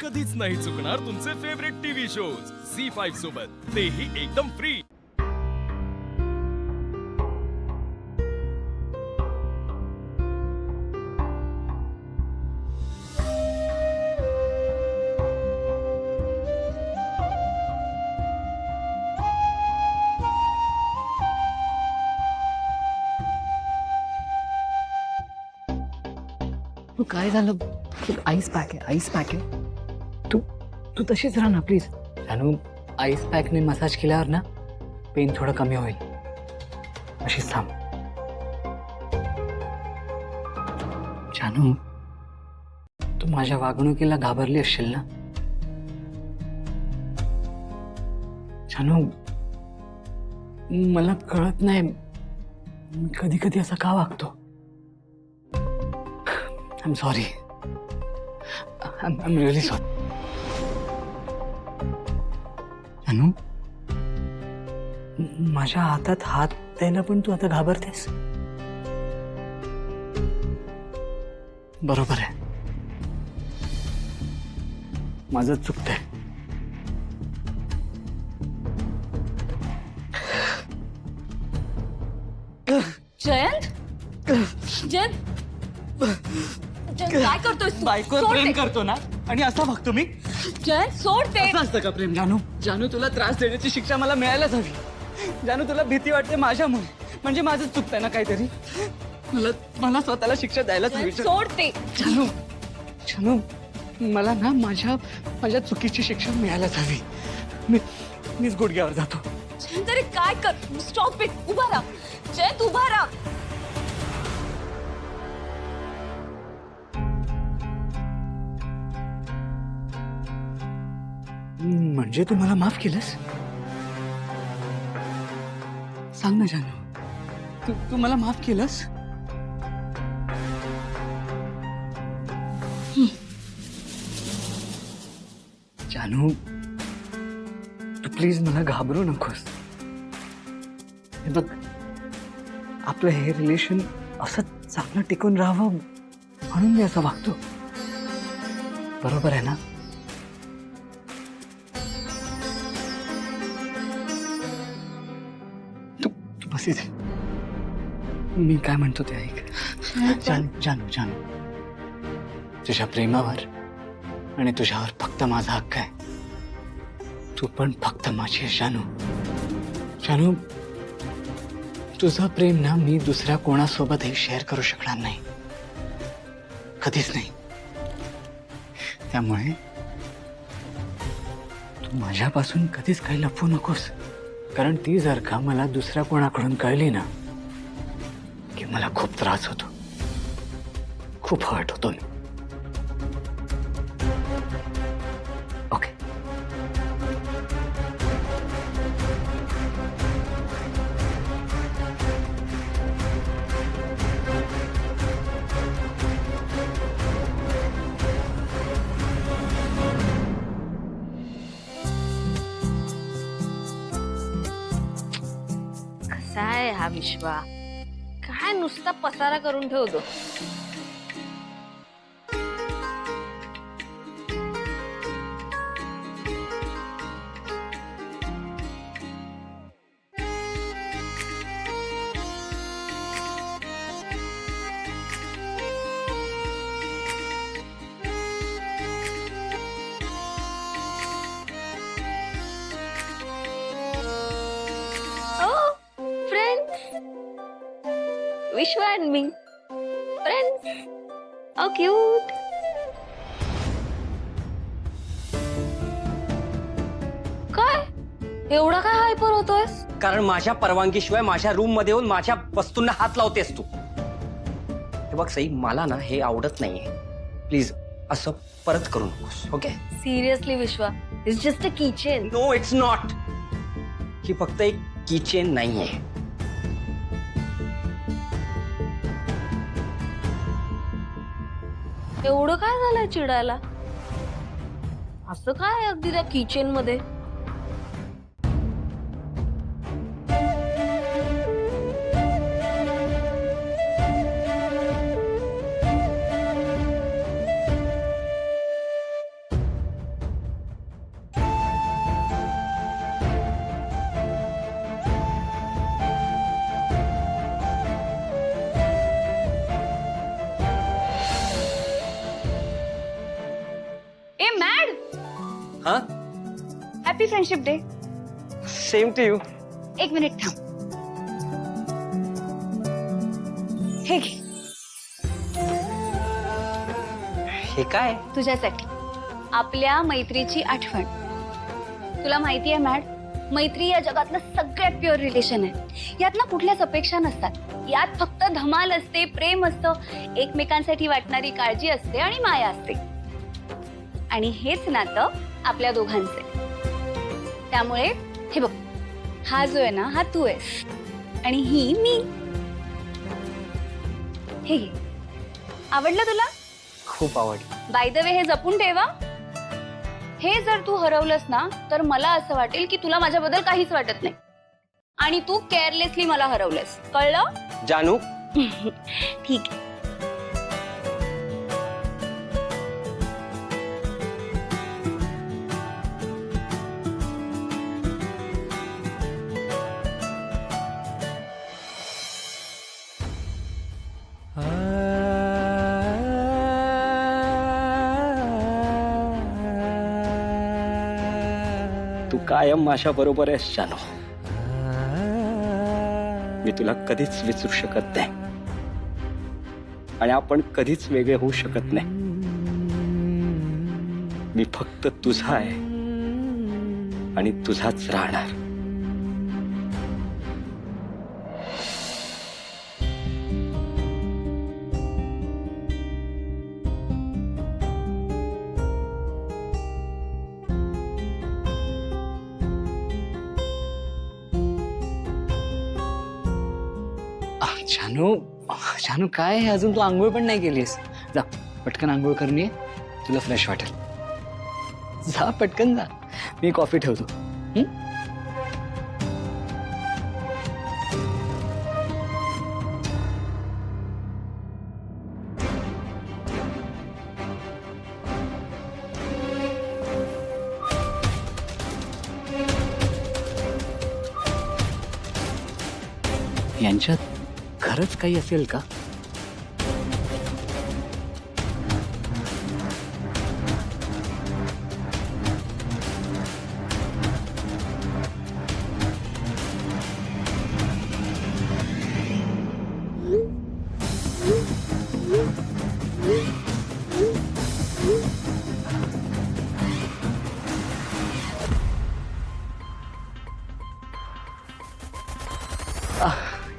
कधीच नाही चुकणार तुमचे फेवरेट टीव्ही शोज झी5 सोबत, तेही एकदम फ्री। काय झालं? आईस पॅक आहे, आईस पॅक आहे। तू तू तशीच राहा ना प्लीज। जानू, आईस पॅकने मसाज केल्यावर ना पेन थोडं कमी होईल, अशीच थांब। जानू, तू माझ्या वागणुकीला घाबरली असशील ना? जानू, मला कळत नाही मी कधी कधी असा का वागतो। I'm sorry. I'm really sorry. जानू, माझ्या हातात हात द्यायला पण तू आता घाबरतेस? बरोबर आहे, माझं चुकतंय। जयंत, जयंत, काय करतोय? बायकोवर प्रेम करतो ना, आणि असा बघतो मी? जयंत, सोड ते। असं असतं का प्रेम? जानू, जानू, तुला त्रास देण्याची शिक्षा मला मिळायलाच हवी। जानू, तुला भीती वाटते माझ्यामुळे, म्हणजे माझं चुकतंय ना काहीतरी? मला स्वतःला शिक्षा द्यायलाच हवी। सोड ते। जानू, जानू, मला ना माझ्या चुकीची शिक्षा मिळायलाच हवी। मीच गुडघ्यावर जातो। जयंत, अरे काय कर? स्टॉप इट, उभा राहा। जयंत, उभा राहा। म्हणजे तू मला माफ केलंस? सांग ना जानू, तू मला माफ केलंस? जानू, तू प्लीज मला घाबरू नकोस। हे बघ, आपलं हे रिलेशन असं चांगलं टिकून राहावं म्हणून मी असं वागतो, बरोबर आहे ना? तू बस इथे, मी काय म्हणतो ते ऐक। जानू, जानू, जानू, तुझ्या प्रेमावर आणि तुझ्यावर फक्त माझा हक्क आहे। तू पण फक्त माझी आहे जानू। जानू, तुझं प्रेम ना मी दुसऱ्या कोणासोबतही शेअर करू शकणार नाही, कधीच नाही। त्यामुळे तू माझ्यापासून कधीच काही लपवू नकोस, कारण ती जर का मला दुसऱ्या कोणाकडून कळली ना की मला खूप त्रास होतो, खूप हर्ट होतो मी। ओके? कसा आहे हा विश्वा? काय नुसता पसारा करून ठेवतो। Vishwa and me, friends. How cute. काय एवढा काय हायपर होतोयस? कारण माझ्या परवानगीशिवाय माझ्या रूम मध्ये येऊन माझ्या वस्तूंना हात लावतेस तू। हे बघ सई, मला ना हे आवडत नाहीये, प्लीज असं परत करू नकोस, okay? Seriously Vishwa, it's just a keychain. No, it's not. ही फक्त एक कीचेन नाहीये। एवढं काय झालंय चिडायला? असं काय अगदी त्या किचन मध्ये? मॅड. हा happy friendship day. Same to you. एक मिनिट थांब. हे घे हे काय? तुझ्यासाठी. आपल्या मैत्रीची आठवण. तुला माहिती आहे मॅड, मैत्री या जगातलं सगळ्यात प्युअर रिलेशन आहे. यात ना कुठल्याच अपेक्षा नसतात. यात फक्त धमाल असते, प्रेम असतं, एकमेकांसाठी वाटणारी काळजी असते आणि माया असते. आणि हेच नातं आपल्या दोघांचे. त्यामुळे हे बघ, हा जो आहे ना, हा तू आहेस आणि ही मी. हे घे. आवडलं तुला? खूप आवडलं. बाय द वे, हे जपून ठेवा. हे जर तू हरवलंस ना, तर मला असं वाटेल की तुला माझ्याबद्दल काहीच वाटत नाही आणि तू केअरलेसली मला हरवलंस. कळलं? जानू, ठीक आहे. तू कायम माझ्या बरोबर आहेस जानू. मी तुला कधीच विसरू शकत नाही आणि आपण कधीच वेगळे होऊ शकत नाही. मी फक्त तुझा आहे आणि तुझाच राहणार. जानू, जानू काय आहे? अजून तू आंघोळ पण नाही केलीस. जा पटकन आंघोळ करून ये, तुला फ्रेश वाटेल. जा पटकन जा, मी कॉफी ठेवतो. यांच्यात खरंच काही असेल का?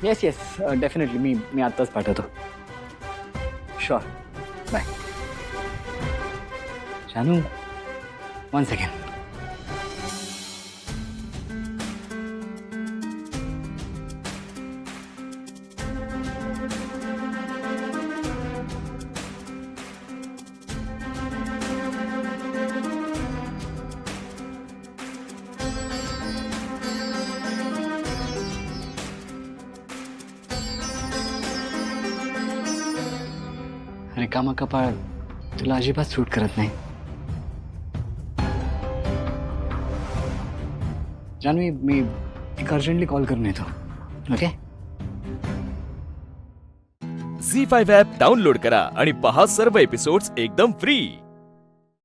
Yes yes, definitely. मी आत्ताच पाठवतो. शुअर. बाय. जानू, 1 सेकंड. रिकामा कपाळ तुला अजिबात सूट करत नाही. जानवी, मी एक अर्जंटली कॉल करून येतो. ओके? झी 5 ॲप डाउनलोड करा आणि पहा सर्व एपिसोड्स एकदम फ्री.